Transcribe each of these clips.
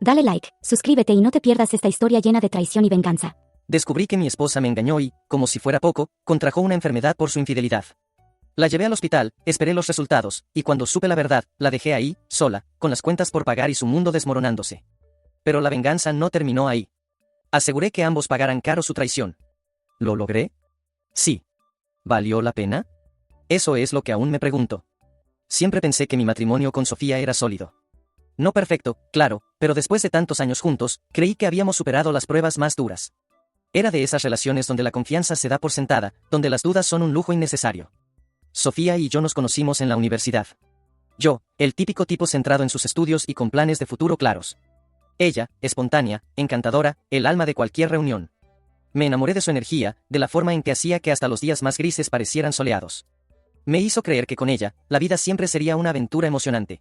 Dale like, suscríbete y no te pierdas esta historia llena de traición y venganza. Descubrí que mi esposa me engañó y, como si fuera poco, contrajo una enfermedad por su infidelidad. La llevé al hospital, esperé los resultados, y cuando supe la verdad, la dejé ahí, sola, con las cuentas por pagar y su mundo desmoronándose. Pero la venganza no terminó ahí. Aseguré que ambos pagaran caro su traición. ¿Lo logré? Sí. ¿Valió la pena? Eso es lo que aún me pregunto. Siempre pensé que mi matrimonio con Sofía era sólido. No perfecto, claro, pero después de tantos años juntos, creí que habíamos superado las pruebas más duras. Era de esas relaciones donde la confianza se da por sentada, donde las dudas son un lujo innecesario. Sofía y yo nos conocimos en la universidad. Yo, el típico tipo centrado en sus estudios y con planes de futuro claros. Ella, espontánea, encantadora, el alma de cualquier reunión. Me enamoré de su energía, de la forma en que hacía que hasta los días más grises parecieran soleados. Me hizo creer que con ella, la vida siempre sería una aventura emocionante.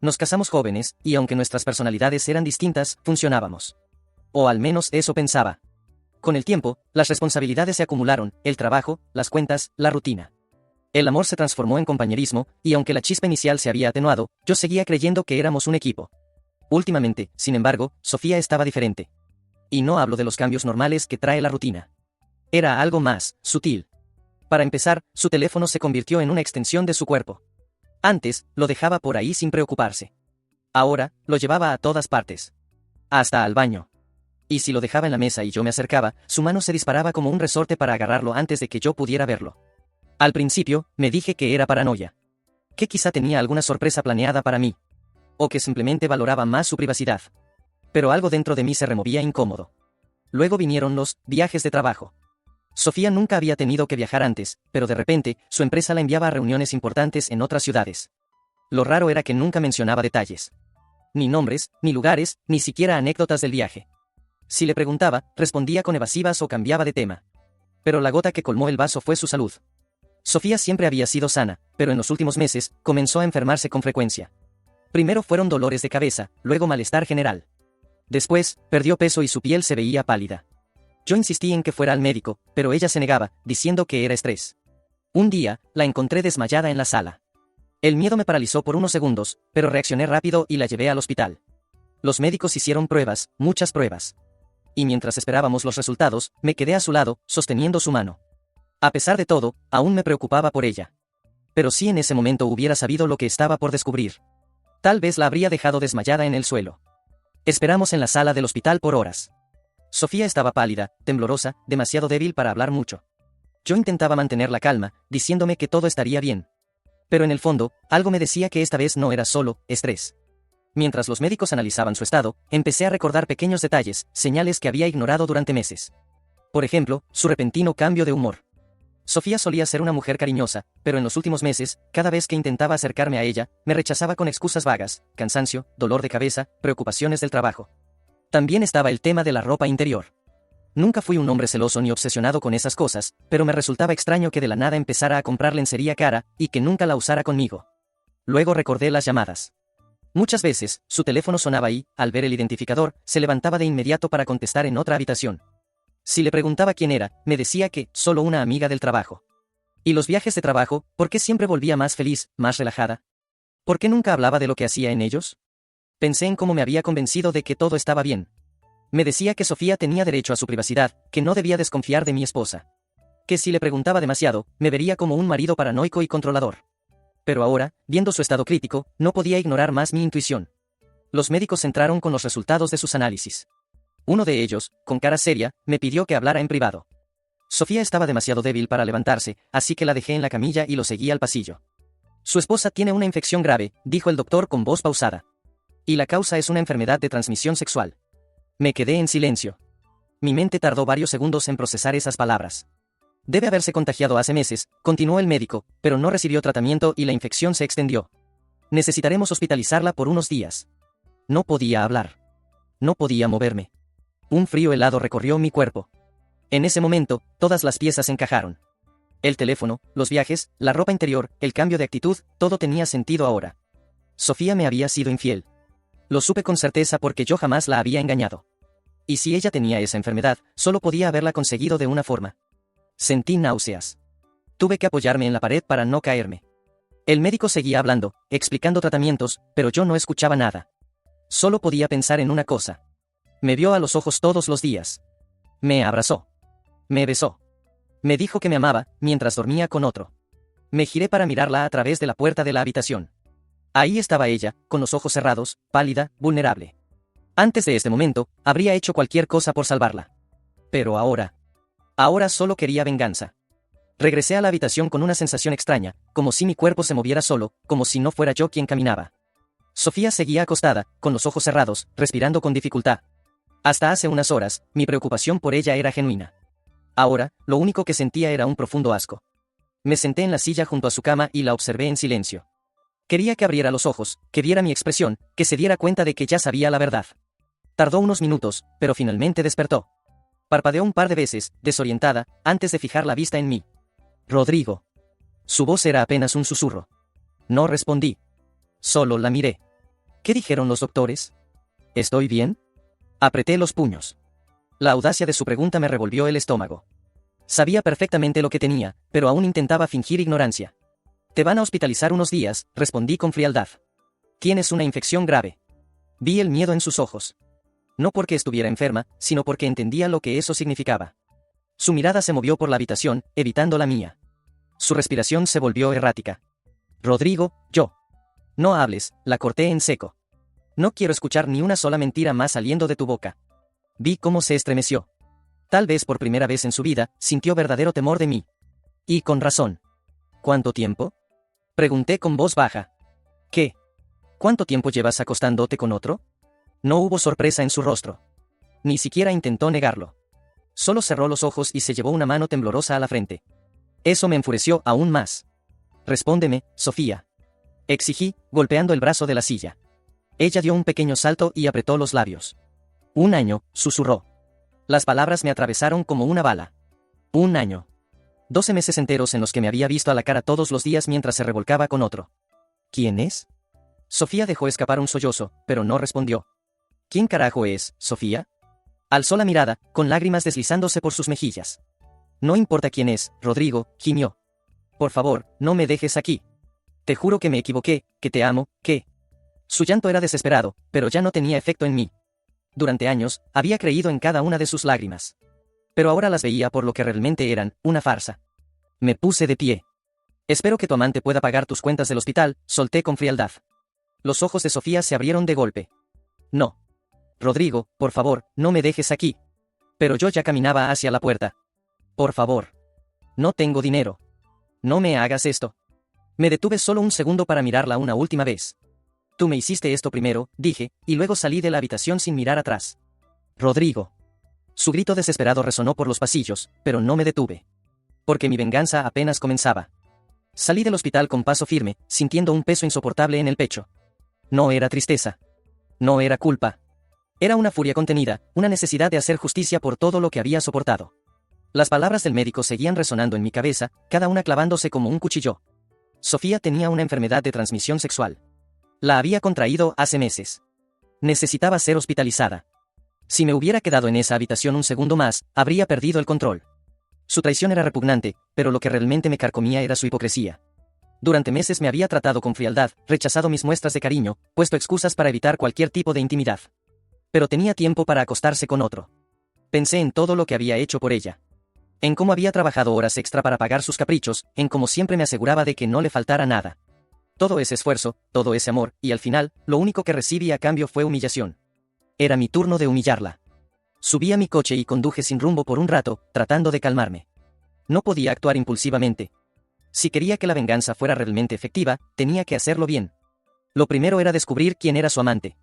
Nos casamos jóvenes, y aunque nuestras personalidades eran distintas, funcionábamos. O al menos eso pensaba. Con el tiempo, las responsabilidades se acumularon, el trabajo, las cuentas, la rutina. El amor se transformó en compañerismo, y aunque la chispa inicial se había atenuado, yo seguía creyendo que éramos un equipo. Últimamente, sin embargo, Sofía estaba diferente. Y no hablo de los cambios normales que trae la rutina. Era algo más, sutil. Para empezar, su teléfono se convirtió en una extensión de su cuerpo. Antes, lo dejaba por ahí sin preocuparse. Ahora, lo llevaba a todas partes. Hasta al baño. Y si lo dejaba en la mesa y yo me acercaba, su mano se disparaba como un resorte para agarrarlo antes de que yo pudiera verlo. Al principio, me dije que era paranoia. Que quizá tenía alguna sorpresa planeada para mí. O que simplemente valoraba más su privacidad. Pero algo dentro de mí se removía incómodo. Luego vinieron los viajes de trabajo. Sofía nunca había tenido que viajar antes, pero de repente, su empresa la enviaba a reuniones importantes en otras ciudades. Lo raro era que nunca mencionaba detalles. Ni nombres, ni lugares, ni siquiera anécdotas del viaje. Si le preguntaba, respondía con evasivas o cambiaba de tema. Pero la gota que colmó el vaso fue su salud. Sofía siempre había sido sana, pero en los últimos meses, comenzó a enfermarse con frecuencia. Primero fueron dolores de cabeza, luego malestar general. Después, perdió peso y su piel se veía pálida. Yo insistí en que fuera al médico, pero ella se negaba, diciendo que era estrés. Un día, la encontré desmayada en la sala. El miedo me paralizó por unos segundos, pero reaccioné rápido y la llevé al hospital. Los médicos hicieron pruebas, muchas pruebas. Y mientras esperábamos los resultados, me quedé a su lado, sosteniendo su mano. A pesar de todo, aún me preocupaba por ella. Pero si en ese momento hubiera sabido lo que estaba por descubrir, tal vez la habría dejado desmayada en el suelo. Esperamos en la sala del hospital por horas. Sofía estaba pálida, temblorosa, demasiado débil para hablar mucho. Yo intentaba mantener la calma, diciéndome que todo estaría bien. Pero en el fondo, algo me decía que esta vez no era solo estrés. Mientras los médicos analizaban su estado, empecé a recordar pequeños detalles, señales que había ignorado durante meses. Por ejemplo, su repentino cambio de humor. Sofía solía ser una mujer cariñosa, pero en los últimos meses, cada vez que intentaba acercarme a ella, me rechazaba con excusas vagas, cansancio, dolor de cabeza, preocupaciones del trabajo. También estaba el tema de la ropa interior. Nunca fui un hombre celoso ni obsesionado con esas cosas, pero me resultaba extraño que de la nada empezara a comprar lencería cara, y que nunca la usara conmigo. Luego recordé las llamadas. Muchas veces, su teléfono sonaba y, al ver el identificador, se levantaba de inmediato para contestar en otra habitación. Si le preguntaba quién era, me decía que, solo una amiga del trabajo. ¿Y los viajes de trabajo, por qué siempre volvía más feliz, más relajada? ¿Por qué nunca hablaba de lo que hacía en ellos? Pensé en cómo me había convencido de que todo estaba bien. Me decía que Sofía tenía derecho a su privacidad, que no debía desconfiar de mi esposa. Que si le preguntaba demasiado, me vería como un marido paranoico y controlador. Pero ahora, viendo su estado crítico, no podía ignorar más mi intuición. Los médicos entraron con los resultados de sus análisis. Uno de ellos, con cara seria, me pidió que hablara en privado. Sofía estaba demasiado débil para levantarse, así que la dejé en la camilla y lo seguí al pasillo. Su esposa tiene una infección grave, dijo el doctor con voz pausada. Y la causa es una enfermedad de transmisión sexual. Me quedé en silencio. Mi mente tardó varios segundos en procesar esas palabras. Debe haberse contagiado hace meses, continuó el médico, pero no recibió tratamiento y la infección se extendió. Necesitaremos hospitalizarla por unos días. No podía hablar. No podía moverme. Un frío helado recorrió mi cuerpo. En ese momento, todas las piezas encajaron. El teléfono, los viajes, la ropa interior, el cambio de actitud, todo tenía sentido ahora. Sofía me había sido infiel. Lo supe con certeza porque yo jamás la había engañado. Y si ella tenía esa enfermedad, solo podía haberla conseguido de una forma. Sentí náuseas. Tuve que apoyarme en la pared para no caerme. El médico seguía hablando, explicando tratamientos, pero yo no escuchaba nada. Solo podía pensar en una cosa. Me vio a los ojos todos los días. Me abrazó. Me besó. Me dijo que me amaba, mientras dormía con otro. Me giré para mirarla a través de la puerta de la habitación. Ahí estaba ella, con los ojos cerrados, pálida, vulnerable. Antes de este momento, habría hecho cualquier cosa por salvarla. Pero ahora solo quería venganza. Regresé a la habitación con una sensación extraña, como si mi cuerpo se moviera solo, como si no fuera yo quien caminaba. Sofía seguía acostada, con los ojos cerrados, respirando con dificultad. Hasta hace unas horas, mi preocupación por ella era genuina. Ahora, lo único que sentía era un profundo asco. Me senté en la silla junto a su cama y la observé en silencio. Quería que abriera los ojos, que viera mi expresión, que se diera cuenta de que ya sabía la verdad. Tardó unos minutos, pero finalmente despertó. Parpadeó un par de veces, desorientada, antes de fijar la vista en mí. Rodrigo. Su voz era apenas un susurro. No respondí. Solo la miré. ¿Qué dijeron los doctores? ¿Estoy bien? Apreté los puños. La audacia de su pregunta me revolvió el estómago. Sabía perfectamente lo que tenía, pero aún intentaba fingir ignorancia. Te van a hospitalizar unos días, respondí con frialdad. Tienes una infección grave. Vi el miedo en sus ojos. No porque estuviera enferma, sino porque entendía lo que eso significaba. Su mirada se movió por la habitación, evitando la mía. Su respiración se volvió errática. Rodrigo, yo. No hables, la corté en seco. No quiero escuchar ni una sola mentira más saliendo de tu boca. Vi cómo se estremeció. Tal vez por primera vez en su vida, sintió verdadero temor de mí. Y con razón. ¿Cuánto tiempo? Pregunté con voz baja. ¿Qué? ¿Cuánto tiempo llevas acostándote con otro? No hubo sorpresa en su rostro. Ni siquiera intentó negarlo. Solo cerró los ojos y se llevó una mano temblorosa a la frente. Eso me enfureció aún más. Respóndeme, Sofía. Exigí, golpeando el brazo de la silla. Ella dio un pequeño salto y apretó los labios. 1 año, susurró. Las palabras me atravesaron como una bala. 1 año. 12 meses enteros en los que me había visto a la cara todos los días mientras se revolcaba con otro. ¿Quién es? Sofía dejó escapar un sollozo, pero no respondió. ¿Quién carajo es, Sofía? Alzó la mirada, con lágrimas deslizándose por sus mejillas. No importa quién es, Rodrigo, gimió. Por favor, no me dejes aquí. Te juro que me equivoqué, que te amo, que... Su llanto era desesperado, pero ya no tenía efecto en mí. Durante años, había creído en cada una de sus lágrimas. Pero ahora las veía por lo que realmente eran, una farsa. Me puse de pie. Espero que tu amante pueda pagar tus cuentas del hospital, solté con frialdad. Los ojos de Sofía se abrieron de golpe. No. Rodrigo, por favor, no me dejes aquí. Pero yo ya caminaba hacia la puerta. Por favor. No tengo dinero. No me hagas esto. Me detuve solo un segundo para mirarla una última vez. Tú me hiciste esto primero, dije, y luego salí de la habitación sin mirar atrás. Rodrigo. Su grito desesperado resonó por los pasillos, pero no me detuve. Porque mi venganza apenas comenzaba. Salí del hospital con paso firme, sintiendo un peso insoportable en el pecho. No era tristeza. No era culpa. Era una furia contenida, una necesidad de hacer justicia por todo lo que había soportado. Las palabras del médico seguían resonando en mi cabeza, cada una clavándose como un cuchillo. Sofía tenía una enfermedad de transmisión sexual. La había contraído hace meses. Necesitaba ser hospitalizada. Si me hubiera quedado en esa habitación un segundo más, habría perdido el control. Su traición era repugnante, pero lo que realmente me carcomía era su hipocresía. Durante meses me había tratado con frialdad, rechazado mis muestras de cariño, puesto excusas para evitar cualquier tipo de intimidad. Pero tenía tiempo para acostarse con otro. Pensé en todo lo que había hecho por ella. En cómo había trabajado horas extra para pagar sus caprichos, en cómo siempre me aseguraba de que no le faltara nada. Todo ese esfuerzo, todo ese amor, y al final, lo único que recibí a cambio fue humillación. Era mi turno de humillarla. Subí a mi coche y conduje sin rumbo por un rato, tratando de calmarme. No podía actuar impulsivamente. Si quería que la venganza fuera realmente efectiva, tenía que hacerlo bien. Lo primero era descubrir quién era su amante.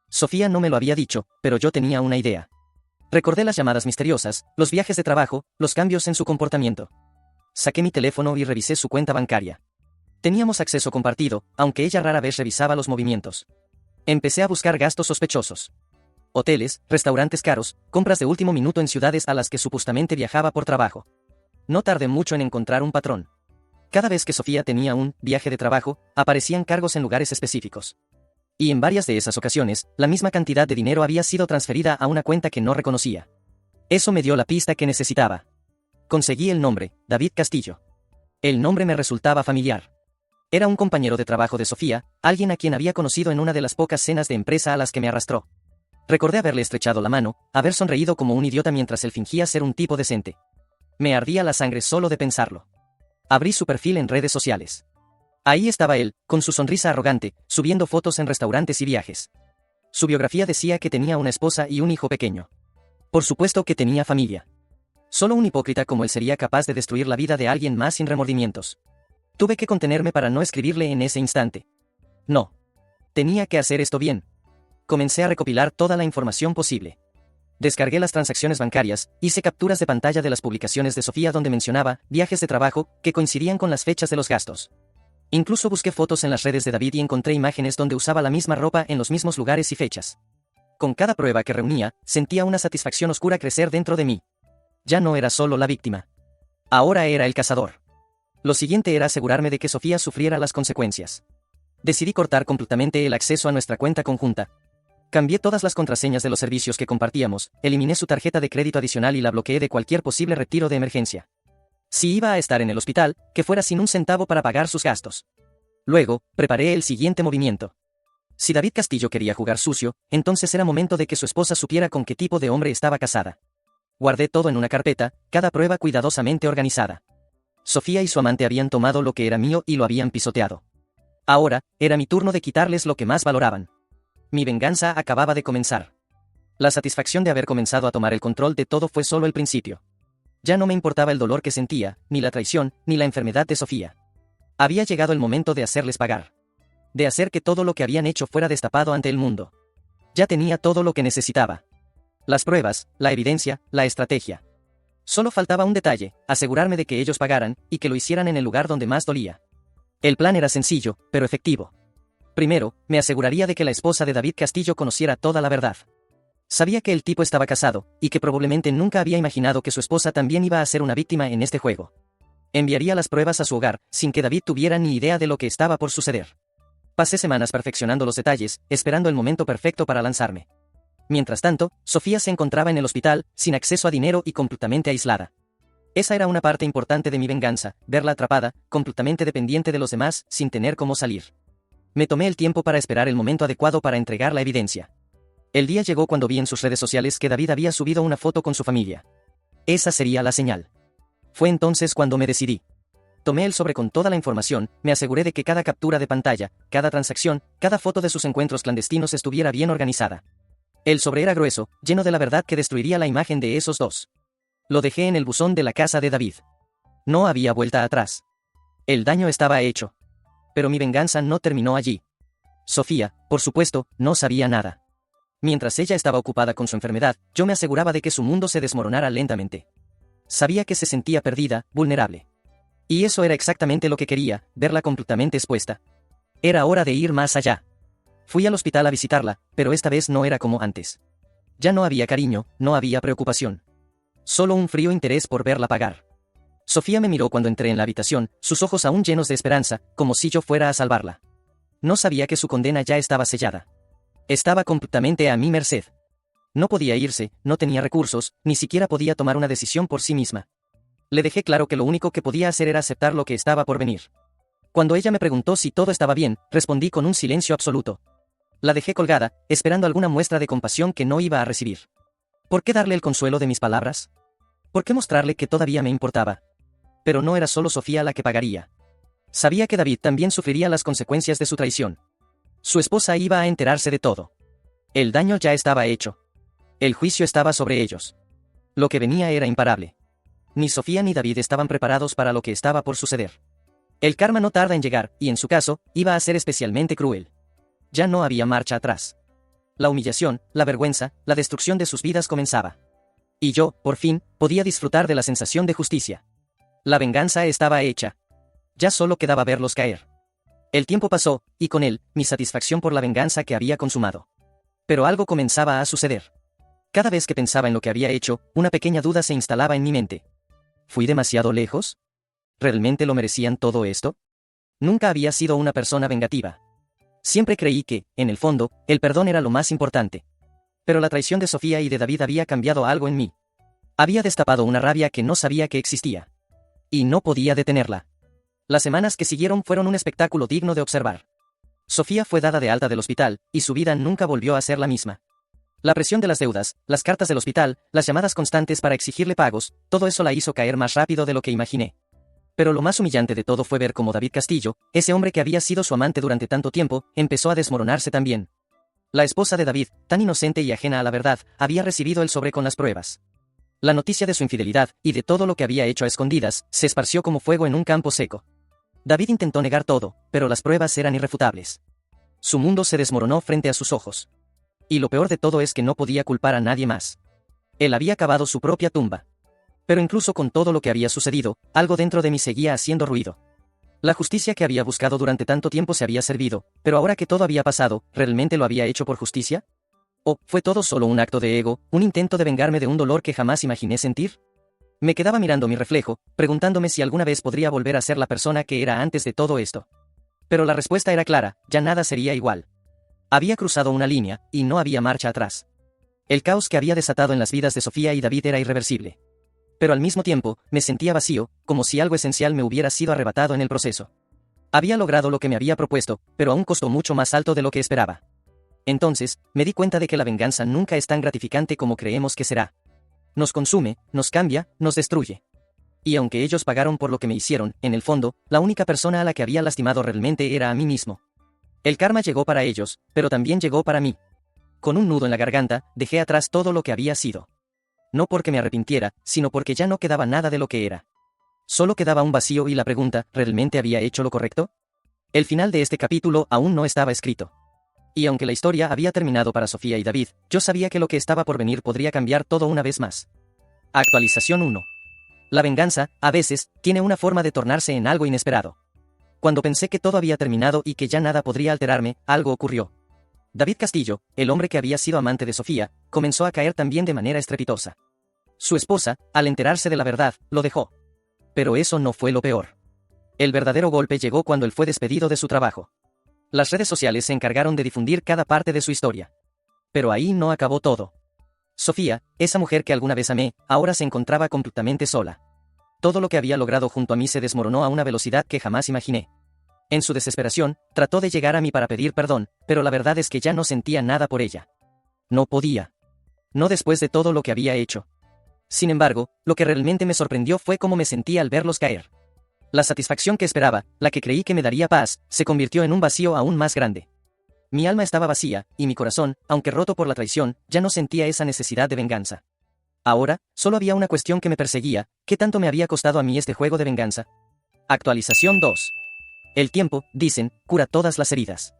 Sofía no me lo había dicho, pero yo tenía una idea. Recordé las llamadas misteriosas, los viajes de trabajo, los cambios en su comportamiento. Saqué mi teléfono y revisé su cuenta bancaria. Teníamos acceso compartido, aunque ella rara vez revisaba los movimientos. Empecé a buscar gastos sospechosos. Hoteles, restaurantes caros, compras de último minuto en ciudades a las que supuestamente viajaba por trabajo. No tardé mucho en encontrar un patrón. Cada vez que Sofía tenía un viaje de trabajo, aparecían cargos en lugares específicos. Y en varias de esas ocasiones, la misma cantidad de dinero había sido transferida a una cuenta que no reconocía. Eso me dio la pista que necesitaba. Conseguí el nombre, David Castillo. El nombre me resultaba familiar. Era un compañero de trabajo de Sofía, alguien a quien había conocido en una de las pocas cenas de empresa a las que me arrastró. Recordé haberle estrechado la mano, haber sonreído como un idiota mientras él fingía ser un tipo decente. Me ardía la sangre solo de pensarlo. Abrí su perfil en redes sociales. Ahí estaba él, con su sonrisa arrogante, subiendo fotos en restaurantes y viajes. Su biografía decía que tenía una esposa y un hijo pequeño. Por supuesto que tenía familia. Solo un hipócrita como él sería capaz de destruir la vida de alguien más sin remordimientos. Tuve que contenerme para no escribirle en ese instante. No. Tenía que hacer esto bien. Comencé a recopilar toda la información posible. Descargué las transacciones bancarias, hice capturas de pantalla de las publicaciones de Sofía donde mencionaba viajes de trabajo que coincidían con las fechas de los gastos. Incluso busqué fotos en las redes de David y encontré imágenes donde usaba la misma ropa en los mismos lugares y fechas. Con cada prueba que reunía, sentía una satisfacción oscura crecer dentro de mí. Ya no era solo la víctima. Ahora era el cazador. Lo siguiente era asegurarme de que Sofía sufriera las consecuencias. Decidí cortar completamente el acceso a nuestra cuenta conjunta. Cambié todas las contraseñas de los servicios que compartíamos, eliminé su tarjeta de crédito adicional y la bloqueé de cualquier posible retiro de emergencia. Si iba a estar en el hospital, que fuera sin un centavo para pagar sus gastos. Luego, preparé el siguiente movimiento. Si David Castillo quería jugar sucio, entonces era momento de que su esposa supiera con qué tipo de hombre estaba casada. Guardé todo en una carpeta, cada prueba cuidadosamente organizada. Sofía y su amante habían tomado lo que era mío y lo habían pisoteado. Ahora, era mi turno de quitarles lo que más valoraban. Mi venganza acababa de comenzar. La satisfacción de haber comenzado a tomar el control de todo fue solo el principio. Ya no me importaba el dolor que sentía, ni la traición, ni la enfermedad de Sofía. Había llegado el momento de hacerles pagar. De hacer que todo lo que habían hecho fuera destapado ante el mundo. Ya tenía todo lo que necesitaba. Las pruebas, la evidencia, la estrategia. Solo faltaba un detalle, asegurarme de que ellos pagaran, y que lo hicieran en el lugar donde más dolía. El plan era sencillo, pero efectivo. Primero, me aseguraría de que la esposa de David Castillo conociera toda la verdad. Sabía que el tipo estaba casado, y que probablemente nunca había imaginado que su esposa también iba a ser una víctima en este juego. Enviaría las pruebas a su hogar, sin que David tuviera ni idea de lo que estaba por suceder. Pasé semanas perfeccionando los detalles, esperando el momento perfecto para lanzarme. Mientras tanto, Sofía se encontraba en el hospital, sin acceso a dinero y completamente aislada. Esa era una parte importante de mi venganza, verla atrapada, completamente dependiente de los demás, sin tener cómo salir. Me tomé el tiempo para esperar el momento adecuado para entregar la evidencia. El día llegó cuando vi en sus redes sociales que David había subido una foto con su familia. Esa sería la señal. Fue entonces cuando me decidí. Tomé el sobre con toda la información, me aseguré de que cada captura de pantalla, cada transacción, cada foto de sus encuentros clandestinos estuviera bien organizada. El sobre era grueso, lleno de la verdad que destruiría la imagen de esos dos. Lo dejé en el buzón de la casa de David. No había vuelta atrás. El daño estaba hecho. Pero mi venganza no terminó allí. Sofía, por supuesto, no sabía nada. Mientras ella estaba ocupada con su enfermedad, yo me aseguraba de que su mundo se desmoronara lentamente. Sabía que se sentía perdida, vulnerable. Y eso era exactamente lo que quería, verla completamente expuesta. Era hora de ir más allá. Fui al hospital a visitarla, pero esta vez no era como antes. Ya no había cariño, no había preocupación. Solo un frío interés por verla pagar. Sofía me miró cuando entré en la habitación, sus ojos aún llenos de esperanza, como si yo fuera a salvarla. No sabía que su condena ya estaba sellada. Estaba completamente a mi merced. No podía irse, no tenía recursos, ni siquiera podía tomar una decisión por sí misma. Le dejé claro que lo único que podía hacer era aceptar lo que estaba por venir. Cuando ella me preguntó si todo estaba bien, respondí con un silencio absoluto. La dejé colgada, esperando alguna muestra de compasión que no iba a recibir. ¿Por qué darle el consuelo de mis palabras? ¿Por qué mostrarle que todavía me importaba? Pero no era solo Sofía la que pagaría. Sabía que David también sufriría las consecuencias de su traición. Su esposa iba a enterarse de todo. El daño ya estaba hecho. El juicio estaba sobre ellos. Lo que venía era imparable. Ni Sofía ni David estaban preparados para lo que estaba por suceder. El karma no tarda en llegar, y en su caso, iba a ser especialmente cruel. Ya no había marcha atrás. La humillación, la vergüenza, la destrucción de sus vidas comenzaba. Y yo, por fin, podía disfrutar de la sensación de justicia. La venganza estaba hecha. Ya solo quedaba verlos caer. El tiempo pasó, y con él, mi satisfacción por la venganza que había consumado. Pero algo comenzaba a suceder. Cada vez que pensaba en lo que había hecho, una pequeña duda se instalaba en mi mente. ¿Fui demasiado lejos? ¿Realmente lo merecían todo esto? Nunca había sido una persona vengativa. Siempre creí que, en el fondo, el perdón era lo más importante. Pero la traición de Sofía y de David había cambiado algo en mí. Había destapado una rabia que no sabía que existía. Y no podía detenerla. Las semanas que siguieron fueron un espectáculo digno de observar. Sofía fue dada de alta del hospital, y su vida nunca volvió a ser la misma. La presión de las deudas, las cartas del hospital, las llamadas constantes para exigirle pagos, todo eso la hizo caer más rápido de lo que imaginé. Pero lo más humillante de todo fue ver cómo David Castillo, ese hombre que había sido su amante durante tanto tiempo, empezó a desmoronarse también. La esposa de David, tan inocente y ajena a la verdad, había recibido el sobre con las pruebas. La noticia de su infidelidad, y de todo lo que había hecho a escondidas, se esparció como fuego en un campo seco. David intentó negar todo, pero las pruebas eran irrefutables. Su mundo se desmoronó frente a sus ojos. Y lo peor de todo es que no podía culpar a nadie más. Él había cavado su propia tumba. Pero incluso con todo lo que había sucedido, algo dentro de mí seguía haciendo ruido. La justicia que había buscado durante tanto tiempo se había servido, pero ahora que todo había pasado, ¿realmente lo había hecho por justicia? ¿O fue todo solo un acto de ego, un intento de vengarme de un dolor que jamás imaginé sentir? Me quedaba mirando mi reflejo, preguntándome si alguna vez podría volver a ser la persona que era antes de todo esto. Pero la respuesta era clara, ya nada sería igual. Había cruzado una línea, y no había marcha atrás. El caos que había desatado en las vidas de Sofía y David era irreversible. Pero al mismo tiempo, me sentía vacío, como si algo esencial me hubiera sido arrebatado en el proceso. Había logrado lo que me había propuesto, pero a un costo mucho más alto de lo que esperaba. Entonces, me di cuenta de que la venganza nunca es tan gratificante como creemos que será. Nos consume, nos cambia, nos destruye. Y aunque ellos pagaron por lo que me hicieron, en el fondo, la única persona a la que había lastimado realmente era a mí mismo. El karma llegó para ellos, pero también llegó para mí. Con un nudo en la garganta, dejé atrás todo lo que había sido. No porque me arrepintiera, sino porque ya no quedaba nada de lo que era. Solo quedaba un vacío y la pregunta, ¿realmente había hecho lo correcto? El final de este capítulo aún no estaba escrito. Y aunque la historia había terminado para Sofía y David, yo sabía que lo que estaba por venir podría cambiar todo una vez más. Actualización 1. La venganza, a veces, tiene una forma de tornarse en algo inesperado. Cuando pensé que todo había terminado y que ya nada podría alterarme, algo ocurrió. David Castillo, el hombre que había sido amante de Sofía, comenzó a caer también de manera estrepitosa. Su esposa, al enterarse de la verdad, lo dejó. Pero eso no fue lo peor. El verdadero golpe llegó cuando él fue despedido de su trabajo. Las redes sociales se encargaron de difundir cada parte de su historia. Pero ahí no acabó todo. Sofía, esa mujer que alguna vez amé, ahora se encontraba completamente sola. Todo lo que había logrado junto a mí se desmoronó a una velocidad que jamás imaginé. En su desesperación, trató de llegar a mí para pedir perdón, pero la verdad es que ya no sentía nada por ella. No podía. No después de todo lo que había hecho. Sin embargo, lo que realmente me sorprendió fue cómo me sentía al verlos caer. La satisfacción que esperaba, la que creí que me daría paz, se convirtió en un vacío aún más grande. Mi alma estaba vacía, y mi corazón, aunque roto por la traición, ya no sentía esa necesidad de venganza. Ahora, solo había una cuestión que me perseguía: ¿qué tanto me había costado a mí este juego de venganza? Actualización 2. El tiempo, dicen, cura todas las heridas.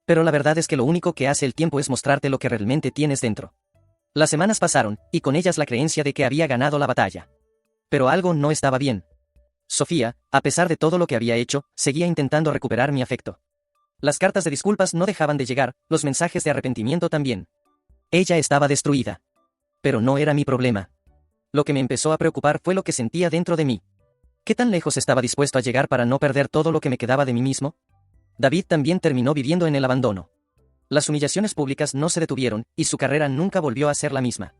Pero la verdad es que lo único que hace el tiempo es mostrarte lo que realmente tienes dentro. Las semanas pasaron, y con ellas la creencia de que había ganado la batalla. Pero algo no estaba bien. Sofía, a pesar de todo lo que había hecho, seguía intentando recuperar mi afecto. Las cartas de disculpas no dejaban de llegar, los mensajes de arrepentimiento también. Ella estaba destruida. Pero no era mi problema. Lo que me empezó a preocupar fue lo que sentía dentro de mí. ¿Qué tan lejos estaba dispuesto a llegar para no perder todo lo que me quedaba de mí mismo? David también terminó viviendo en el abandono. Las humillaciones públicas no se detuvieron, y su carrera nunca volvió a ser la misma.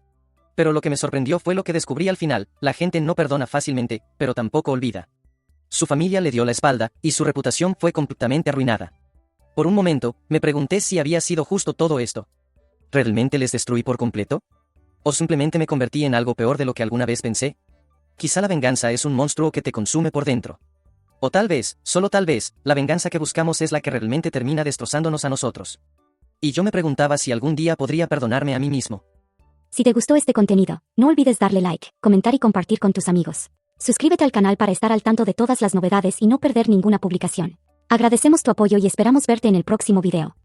Pero lo que me sorprendió fue lo que descubrí al final: la gente no perdona fácilmente, pero tampoco olvida. Su familia le dio la espalda, y su reputación fue completamente arruinada. Por un momento, me pregunté si había sido justo todo esto. ¿Realmente les destruí por completo? ¿O simplemente me convertí en algo peor de lo que alguna vez pensé? Quizá la venganza es un monstruo que te consume por dentro. O tal vez, solo tal vez, la venganza que buscamos es la que realmente termina destrozándonos a nosotros. Y yo me preguntaba si algún día podría perdonarme a mí mismo. Si te gustó este contenido, no olvides darle like, comentar y compartir con tus amigos. Suscríbete al canal para estar al tanto de todas las novedades y no perder ninguna publicación. Agradecemos tu apoyo y esperamos verte en el próximo video.